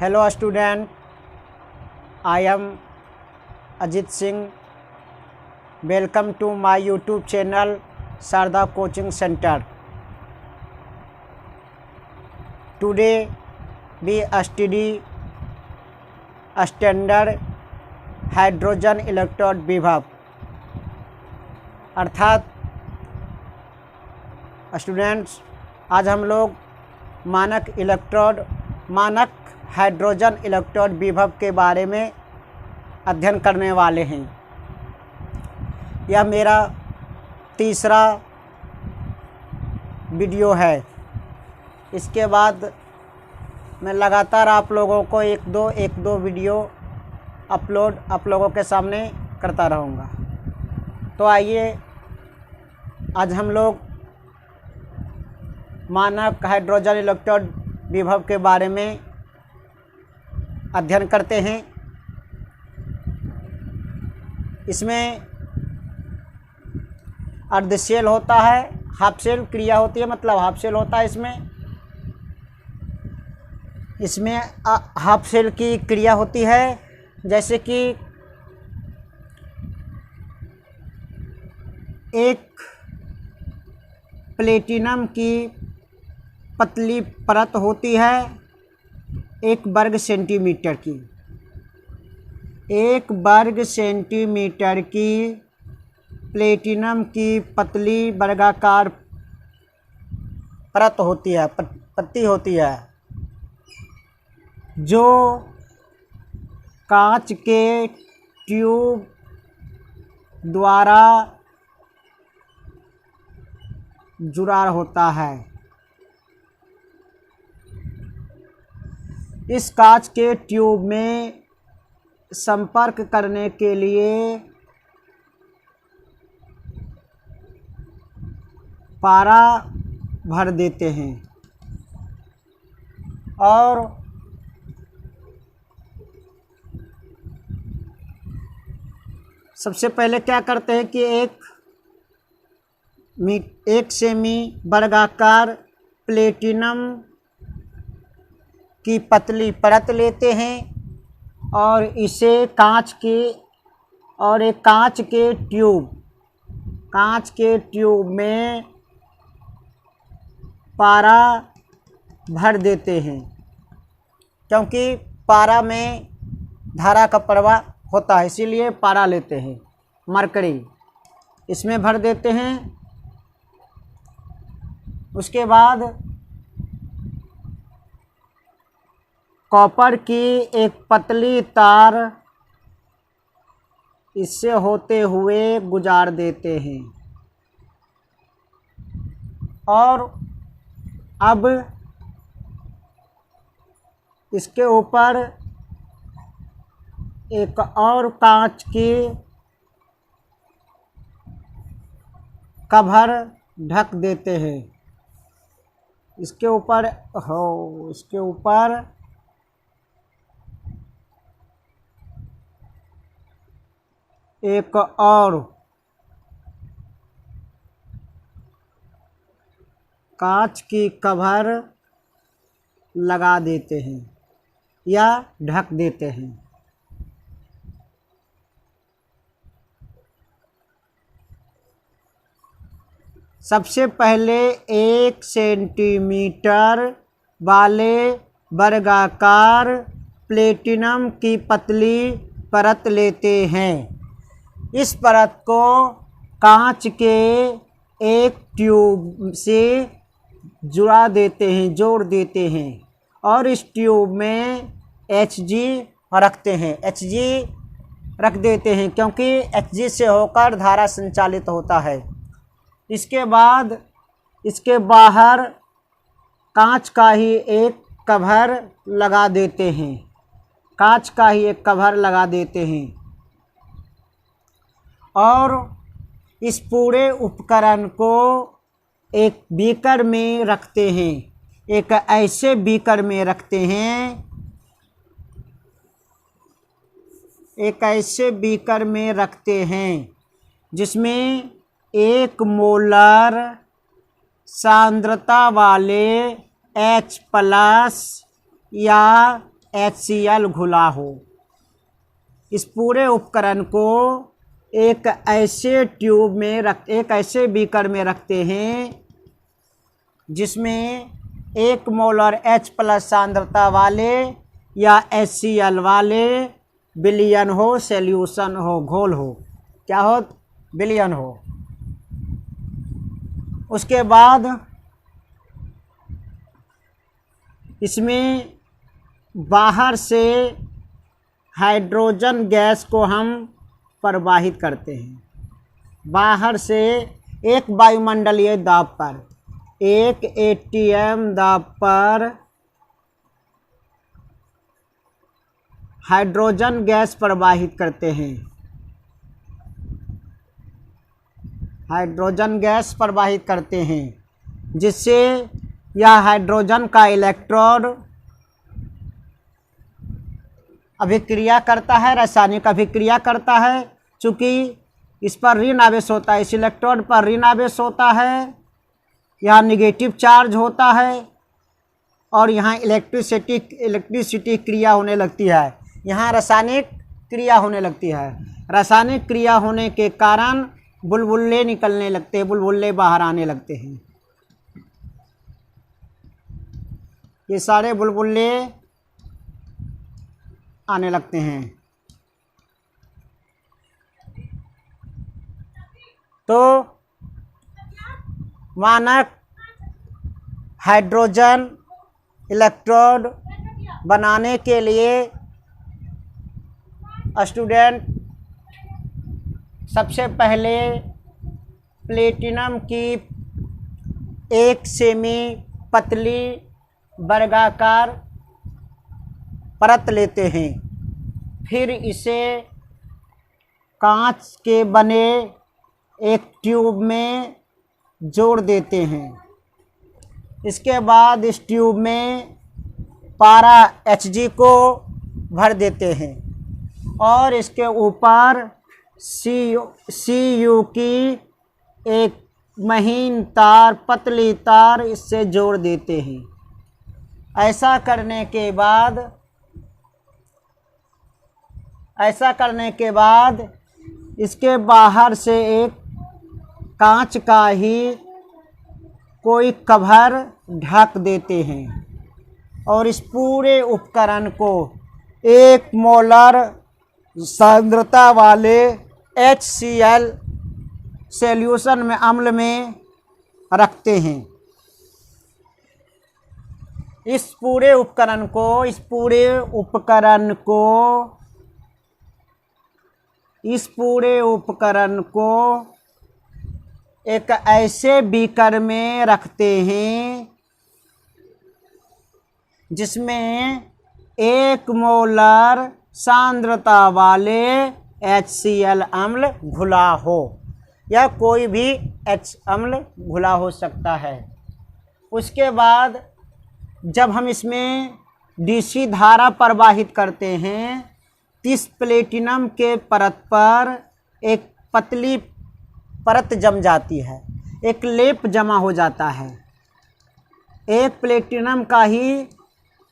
Hello student, I am Ajit Singh. Welcome to my YouTube channel Sharda Coaching Center. Today we study standard hydrogen electrode विभव अर्थात students आज हम लोग मानक hydrogen electrode विभव के बारे में अध्ययन करने वाले हैं। यह मेरा तीसरा वीडियो है। इसके बाद मैं लगातार आप लोगों को एक दो वीडियो अपलोड आप लोगों के सामने करता रहूँगा। तो आइए आज हम लोग मानक हाइड्रोजन इलेक्ट्रोड विभव के बारे में अध्ययन करते हैं। इसमें अर्ध शेल होता है, हाफ शेल क्रिया होती है, मतलब हाफ शेल होता है। इसमें हाफ शेल की क्रिया होती है, जैसे कि एक प्लेटिनम की पतली परत होती है 1 वर्ग सेंटीमीटर की। 1 वर्ग सेंटीमीटर की प्लेटिनम की पतली वर्गाकार परत होती है, पत्ती होती है, जो कांच के ट्यूब द्वारा जुड़ा होता है। इस कांच के ट्यूब में संपर्क करने के लिए पारा भर देते हैं और सबसे पहले क्या करते हैं कि एक सेमी वर्गाकार प्लेटिनम की पतली परत लेते हैं और इसे एक कांच के ट्यूब में पारा भर देते हैं, क्योंकि पारा में धारा का प्रवाह होता है, इसीलिए पारा लेते हैं। मरकरी इसमें भर देते हैं। उसके बाद कॉपर की एक पतली तार इससे होते हुए गुजार देते हैं और अब इसके ऊपर एक और कांच की कवर ढक देते हैं। इसके ऊपर एक और कांच की कवर लगा देते हैं या ढक देते हैं। सबसे पहले 1 सेंटीमीटर वाले वर्गाकार प्लेटिनम की पतली परत लेते हैं। इस परत को कांच के एक ट्यूब से जोड़ देते हैं और इस ट्यूब में Hg रख देते हैं, क्योंकि Hg से होकर धारा संचालित होता है। इसके बाद इसके बाहर कांच का ही एक कवर लगा देते हैं और इस पूरे उपकरण को एक बीकर में रखते हैं। एक ऐसे बीकर में रखते हैं जिसमें 1 मोलर सांद्रता वाले H+ या HCl घुला हो। इस पूरे उपकरण को एक ऐसे ट्यूब में एक ऐसे बीकर में रखते हैं जिसमें 1 मोलर H+ सांद्रता वाले या HCl वाले विलयन हो, सॉल्यूशन हो, घोल हो। क्या हो? विलयन हो। उसके बाद इसमें बाहर से हाइड्रोजन गैस को हम प्रवाहित करते हैं। बाहर से एक वायुमंडलीय दाब पर, 1 atm दाब पर हाइड्रोजन गैस प्रवाहित करते हैं। हाइड्रोजन गैस प्रवाहित करते हैं जिससे यह हाइड्रोजन का इलेक्ट्रोड अभिक्रिया करता है, रासायनिक अभिक्रिया करता है। चूँकि इस पर ऋण आवेश होता है, इस इलेक्ट्रोड पर ऋण आवेश होता है, यहाँ निगेटिव चार्ज होता है और यहाँ इलेक्ट्रिसिटी क्रिया होने लगती है। यहाँ रासायनिक क्रिया होने लगती है। रासायनिक क्रिया होने के कारण बुलबुले निकलने लगते हैं, बुलबुले बाहर आने लगते हैं। ये सारे बुलबुले आने लगते हैं। तो मानक हाइड्रोजन इलेक्ट्रोड बनाने के लिए स्टूडेंट सबसे पहले प्लेटिनम की 1 सेमी पतली वर्गाकार परत लेते हैं। फिर इसे कांच के बने एक ट्यूब में जोड़ देते हैं। इसके बाद इस ट्यूब में पारा Hg को भर देते हैं और इसके ऊपर Cu की एक महीन तार, पतली तार इससे जोड़ देते हैं। ऐसा करने के बाद इसके बाहर से एक कांच का ही कोई कवर ढक देते हैं और इस पूरे उपकरण को 1 मोलर सांद्रता वाले HCl सॉल्यूशन में, अम्ल में रखते हैं। इस पूरे उपकरण को एक ऐसे बीकर में रखते हैं जिसमें 1 मोलर सांद्रता वाले HCl अम्ल घुला हो या कोई भी H अम्ल घुला हो सकता है। उसके बाद जब हम इसमें DC धारा प्रवाहित करते हैं, इस प्लेटिनम के परत पर एक पतली परत जम जाती है, एक लेप जमा हो जाता है। एक प्लेटिनम का ही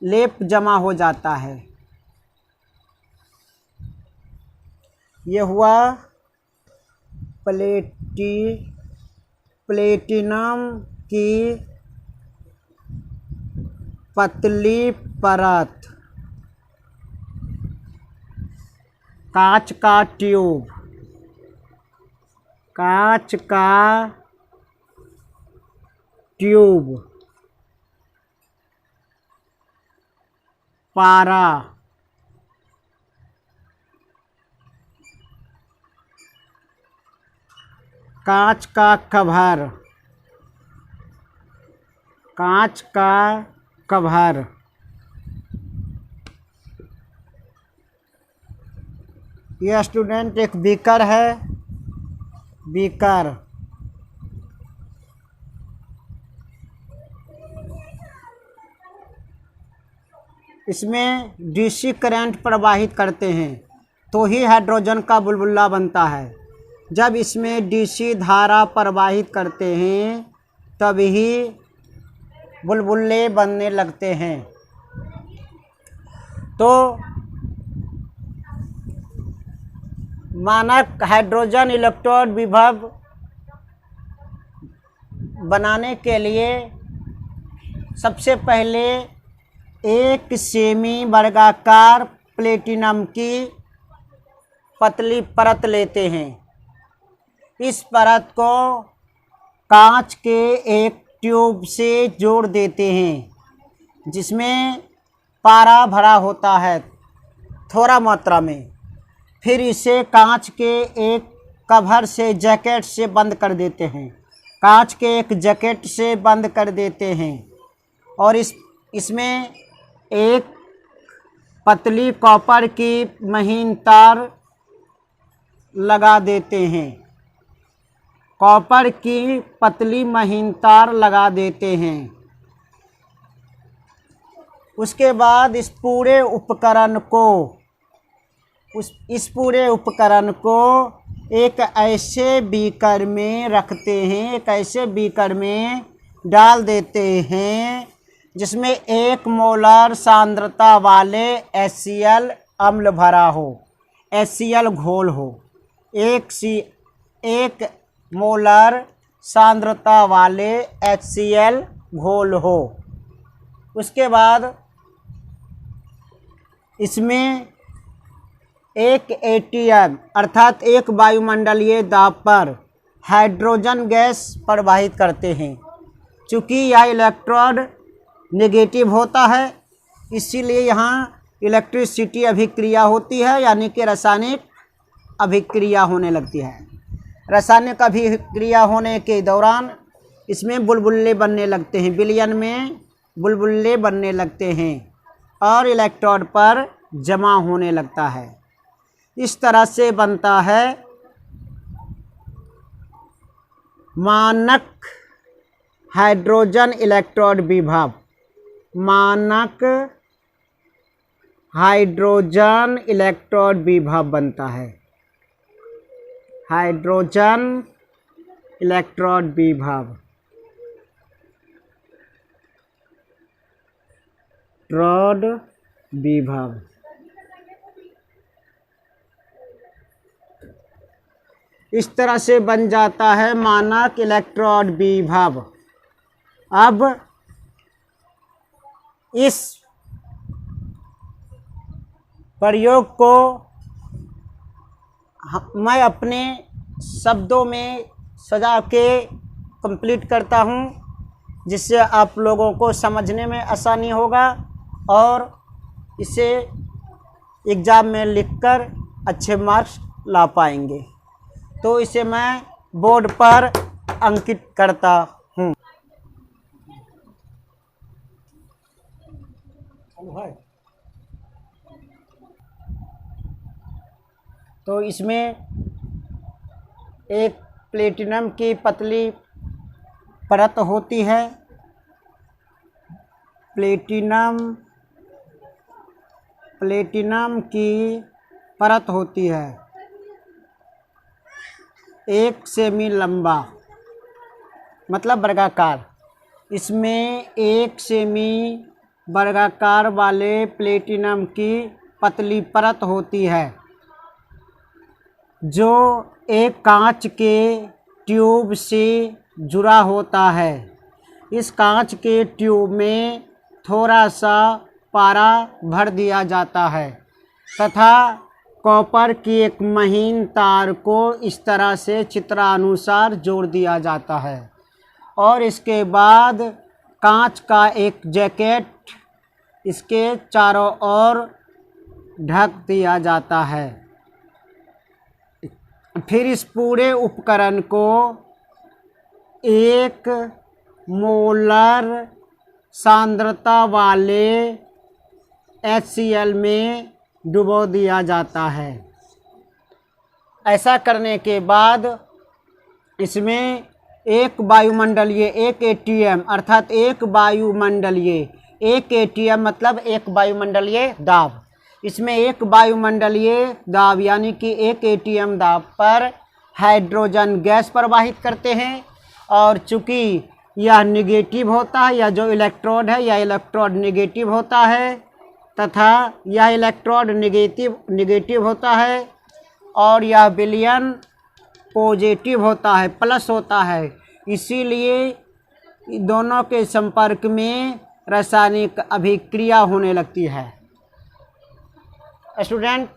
लेप जमा हो जाता है। ये हुआ प्लेटिनम की पतली परत। कांच का ट्यूब, पारा, कांच का कवर, यह स्टूडेंट एक बीकर है। इसमें DC करंट प्रवाहित करते हैं तो ही हाइड्रोजन का बुलबुला बनता है। जब इसमें DC धारा प्रवाहित करते हैं तभी बुलबुले बनने लगते हैं। तो मानक हाइड्रोजन इलेक्ट्रोड विभव बनाने के लिए सबसे पहले एक सेमी वर्गाकार प्लेटिनम की पतली परत लेते हैं। इस परत को कांच के एक ट्यूब से जोड़ देते हैं जिसमें पारा भरा होता है थोड़ा मात्रा में। फिर इसे कांच के एक कवर से जैकेट से बंद कर देते हैं। कांच के एक जैकेट से बंद कर देते हैं और इसमें एक पतली कॉपर की महीन तार लगा देते हैं। कॉपर की पतली महीन तार लगा देते हैं। उसके बाद इस पूरे उपकरण को एक ऐसे बीकर में रखते हैं, एक ऐसे बीकर में डाल देते हैं जिसमें 1 मोलर सांद्रता वाले HCl अम्ल भरा हो, HCl घोल हो। 1 मोलर सांद्रता वाले HCl घोल हो। उसके बाद इसमें एक ATM अर्थात एक वायुमंडलीय दाब पर हाइड्रोजन गैस प्रवाहित करते हैं। चूँकि यह इलेक्ट्रोड नेगेटिव होता है इसीलिए यहाँ इलेक्ट्रिसिटी अभिक्रिया होती है, यानी कि रासायनिक अभिक्रिया होने लगती है। रासायनिक अभिक्रिया होने के दौरान इसमें बुलबुले बनने लगते हैं, विलयन में बुलबुले बनने लगते हैं और इलेक्ट्रोड पर जमा होने लगता है। इस तरह से बनता है मानक हाइड्रोजन इलेक्ट्रोड विभव। मानक हाइड्रोजन इलेक्ट्रोड विभव बनता है। हाइड्रोजन इलेक्ट्रोड विभव इस तरह से बन जाता है मानक इलेक्ट्रोड विभव। अब इस प्रयोग को मैं अपने शब्दों में सजा के कंप्लीट करता हूँ जिससे आप लोगों को समझने में आसानी होगा और इसे एग्ज़ाम में लिखकर अच्छे मार्क्स ला पाएंगे। तो इसे मैं बोर्ड पर अंकित करता हूँ। तो इसमें एक प्लेटिनम की पतली परत होती है। प्लेटिनम की परत होती है 1 सेमी लंबा, मतलब वर्गाकार। इसमें 1 सेमी वर्गाकार वाले प्लेटिनम की पतली परत होती है जो एक कांच के ट्यूब से जुड़ा होता है। इस कांच के ट्यूब में थोड़ा सा पारा भर दिया जाता है तथा कॉपर की एक महीन तार को इस तरह से चित्रानुसार जोड़ दिया जाता है और इसके बाद कांच का एक जैकेट इसके चारों ओर ढक दिया जाता है। फिर इस पूरे उपकरण को 1 मोलर सांद्रता वाले HCl में डुबो दिया जाता है। ऐसा करने के बाद इसमें एक वायुमंडलीय एक ATM अर्थात एक ATM मतलब एक वायुमंडलीय दाब। इसमें एक वायुमंडलीय दाब यानी कि एक ATM दाब पर हाइड्रोजन गैस प्रवाहित करते हैं और चूँकि यह निगेटिव होता है, या जो इलेक्ट्रोड है या इलेक्ट्रोड निगेटिव होता है, तथा यह इलेक्ट्रोड निगेटिव होता है और यह विलयन पॉजिटिव होता है, प्लस होता है। इसीलिए दोनों के संपर्क में रासायनिक अभिक्रिया होने लगती है। स्टूडेंट,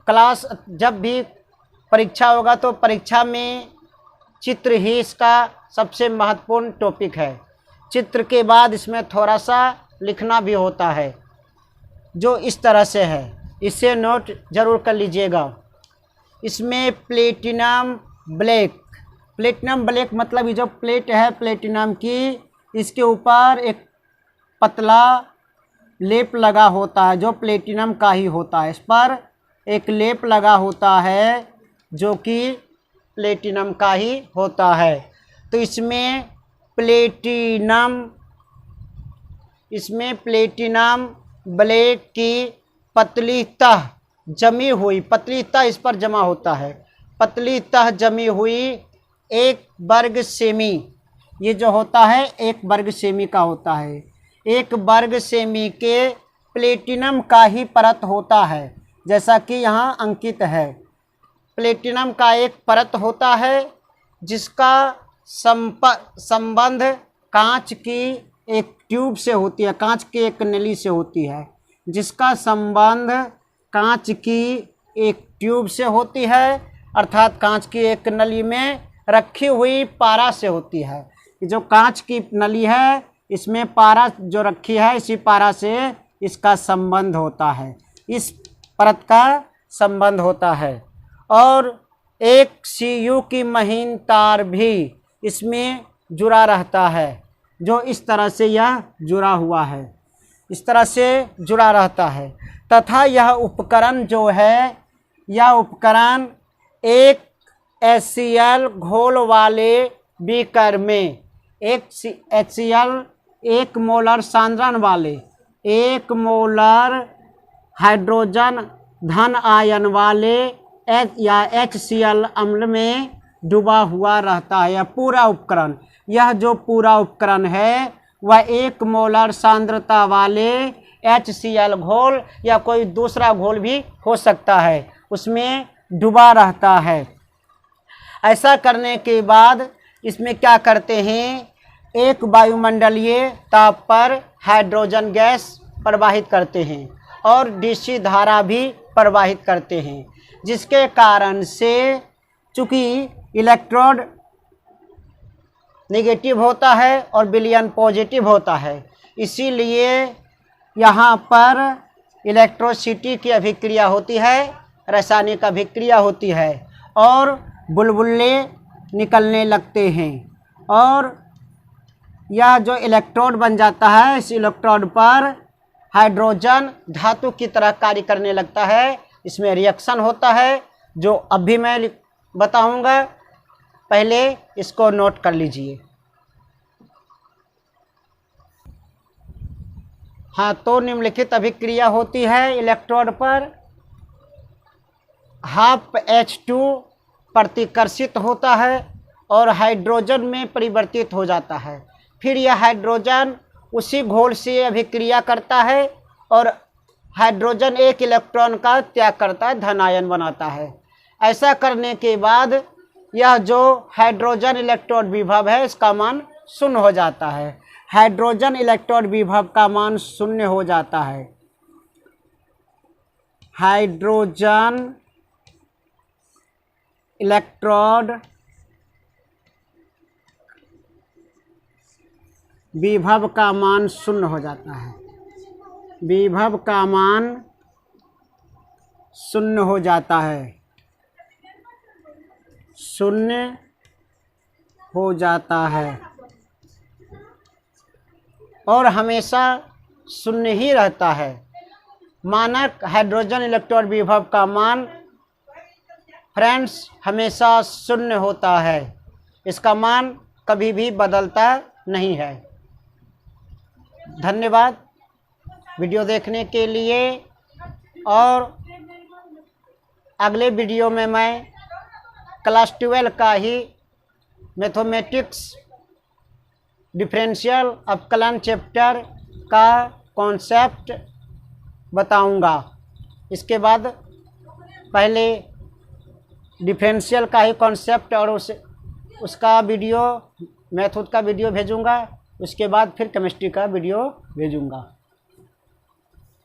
क्लास जब भी परीक्षा होगा तो परीक्षा में चित्र ही इसका सबसे महत्वपूर्ण टॉपिक है। चित्र के बाद इसमें थोड़ा सा लिखना भी होता है, जो इस तरह से है। इसे नोट जरूर कर लीजिएगा। इसमें प्लेटिनम ब्लैक मतलब ये जो प्लेट है प्लेटिनम की, इसके ऊपर एक पतला लेप लगा होता है जो प्लेटिनम का ही होता है। इस पर एक लेप लगा होता है जो कि प्लेटिनम का ही होता है। तो इसमें प्लेटिनम ब्लैक की पतली तह जमी हुई, पतली तह इस पर जमा होता है, पतली तह जमी हुई 1 वर्ग सेमी, ये जो होता है 1 वर्ग सेमी का होता है। 1 वर्ग सेमी के प्लेटिनम का ही परत होता है, जैसा कि यहाँ अंकित है। प्लेटिनम का एक परत होता है जिसका संबंध कांच की एक ट्यूब से होती है, कांच की एक नली से होती है, जिसका संबंध कांच की एक ट्यूब से होती है, अर्थात कांच की एक नली में रखी हुई पारा से होती है। जो कांच की नली है इसमें पारा जो रखी है, इसी पारा से इसका संबंध होता है, इस परत का संबंध होता है। और एक CU की महीन तार भी इसमें जुड़ा रहता है, जो इस तरह से यह जुड़ा हुआ है, इस तरह से जुड़ा रहता है। तथा यह उपकरण जो है, यह उपकरण एक HCl घोल वाले बीकर में, एक HCl 1 मोलर सांद्रण वाले, 1 मोलर हाइड्रोजन धन आयन वाले HCl अम्ल में डूबा हुआ रहता है। यह पूरा उपकरण, यह जो पूरा उपकरण है वह 1 मोलर सांद्रता वाले HCl घोल या कोई दूसरा घोल भी हो सकता है, उसमें डूबा रहता है। ऐसा करने के बाद इसमें क्या करते हैं, एक वायुमंडलीय ताप पर हाइड्रोजन गैस प्रवाहित करते हैं और DC धारा भी प्रवाहित करते हैं, जिसके कारण से चूँकि इलेक्ट्रोड नेगेटिव होता है और विलयन पॉजिटिव होता है, इसीलिए यहाँ पर इलेक्ट्रोसिटी की अभिक्रिया होती है, रासायनिक अभिक्रिया होती है और बुलबुले निकलने लगते हैं। और यह जो इलेक्ट्रोड बन जाता है, इस इलेक्ट्रोड पर हाइड्रोजन धातु की तरह कार्य करने लगता है। इसमें रिएक्शन होता है जो अभी मैं बताऊंगा, पहले इसको नोट कर लीजिए। हाँ, तो निम्नलिखित अभिक्रिया होती है इलेक्ट्रोड पर। हाफ H2 प्रतिकर्षित होता है और हाइड्रोजन में परिवर्तित हो जाता है। फिर यह हाइड्रोजन उसी घोल से अभिक्रिया करता है और हाइड्रोजन 1 इलेक्ट्रॉन का त्याग करता है, धन आयन बनाता है। ऐसा करने के बाद यह जो हाइड्रोजन इलेक्ट्रोड विभव है इसका मान 0 हो जाता है। हाइड्रोजन इलेक्ट्रोड विभव का मान 0 हो जाता है। हाइड्रोजन इलेक्ट्रोड विभव का मान 0 हो जाता है। विभव का मान 0 हो जाता है, 0 हो जाता है और हमेशा 0 ही रहता है। मानक हाइड्रोजन इलेक्ट्रोड विभव का मान फ्रेंड्स हमेशा 0 होता है, इसका मान कभी भी बदलता नहीं है। धन्यवाद वीडियो देखने के लिए, और अगले वीडियो में मैं क्लास 12 का ही मैथमेटिक्स डिफरेंशियल अवकलन चैप्टर का कॉन्सेप्ट बताऊंगा। इसके बाद पहले डिफरेंशियल का ही कॉन्सेप्ट और उसका वीडियो, मेथड का वीडियो भेजूंगा। उसके बाद फिर केमिस्ट्री का वीडियो भेजूंगा।